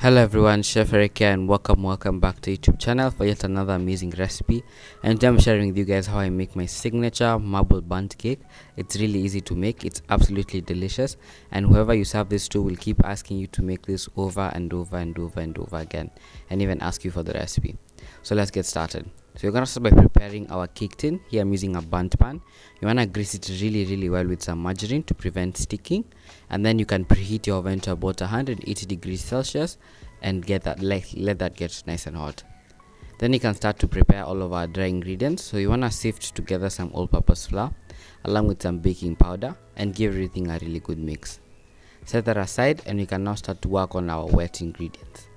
Hello everyone, Chef Eric here and welcome back to YouTube channel for yet another amazing recipe. And today I'm sharing with you guys how I make my signature marble bundt cake. It's really easy to make, it's absolutely delicious, and whoever you serve this to will keep asking you to make this over and over again, and even ask you for the recipe. So let's get started. So you're gonna start by preparing our cake tin. Here I'm using a bundt pan. You wanna grease it really well with some margarine to prevent sticking, and then you can preheat your oven to about 180 degrees Celsius and let that get nice and hot. Then you can start to prepare all of our dry ingredients. So you wanna sift together some all-purpose flour along with some baking powder and give everything a really good mix. Set that aside and you can now start to work on our wet ingredients.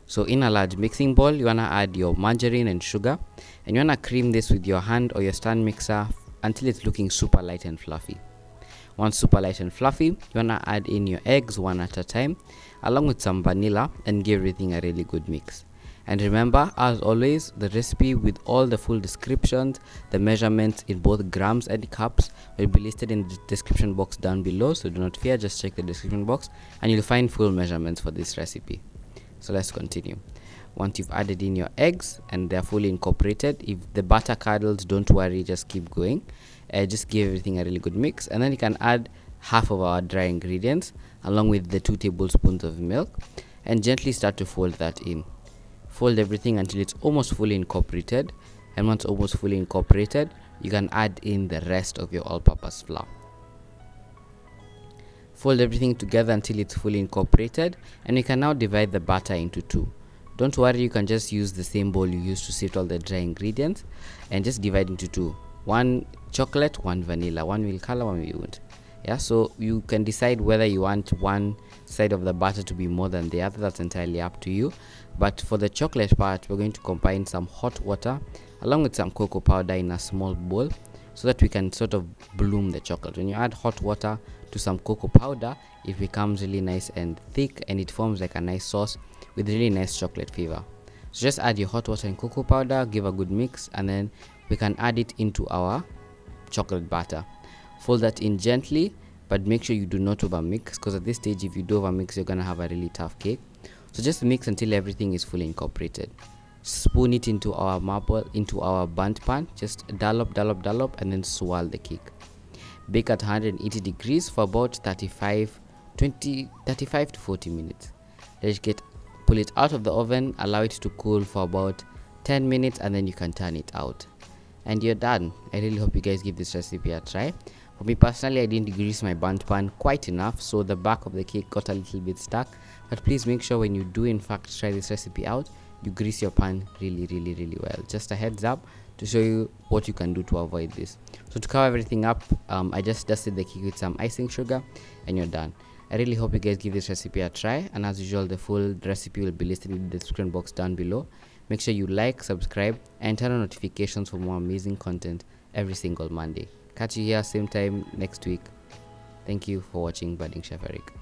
So in a large mixing bowl, you wanna add your margarine and sugar, and you wanna cream this with your hand or your stand mixer until it's looking super light and fluffy. Once super light and fluffy, you wanna add in your eggs one at a time, along with some vanilla, and give everything a really good mix. And remember, as always, the recipe with all the full descriptions, the measurements in both grams and cups will be listed in the description box down below, so do not fear, just check the description box and you'll find full measurements for this recipe. So let's continue. Once you've added in your eggs and they're fully incorporated, if the batter curdles, don't worry, just keep going. Just give everything a really good mix, and then you can add half of our dry ingredients along with the 2 tablespoons of milk and gently start to fold that in. Fold everything until it's almost fully incorporated, and once almost fully incorporated, you can add in the rest of your all-purpose flour. Fold everything together until it's fully incorporated, and you can now divide the batter into 2. Don't worry, you can just use the same bowl you used to sift all the dry ingredients and just divide into 2. 1 chocolate, 1 vanilla, 1 milk color, 1 we won't. Yeah, so you can decide whether you want one side of the batter to be more than the other. That's entirely up to you. But for the chocolate part, we're going to combine some hot water along with some cocoa powder in a small bowl so that we can sort of bloom the chocolate. When you add hot water to some cocoa powder, it becomes really nice and thick, and it forms like a nice sauce with really nice chocolate flavor. So just add your hot water and cocoa powder, give a good mix, and then we can add it into our chocolate batter. Fold that in gently, but make sure you do not overmix, because at this stage if you do overmix, you're gonna have a really tough cake. So just mix until everything is fully incorporated. Spoon it into our bundt pan. Just dollop, and then swirl the cake. Bake at 180 degrees for about 35 to 40 minutes. Pull it out of the oven, allow it to cool for about 10 minutes, and then you can turn it out. And you're done. I really hope you guys give this recipe a try. For me personally, I didn't grease my bundt pan quite enough, so the back of the cake got a little bit stuck. But please make sure when you do in fact try this recipe out, you grease your pan really well. Just a heads up to show you what you can do to avoid this. So to cover everything up, I just dusted the cake with some icing sugar, and you're done. I really hope you guys give this recipe a try, and as usual, the full recipe will be listed in the description box down below. Make sure you like, subscribe, and turn on notifications for more amazing content every single Monday. Catch you here same time next week. Thank you for watching Budding Chef Eric.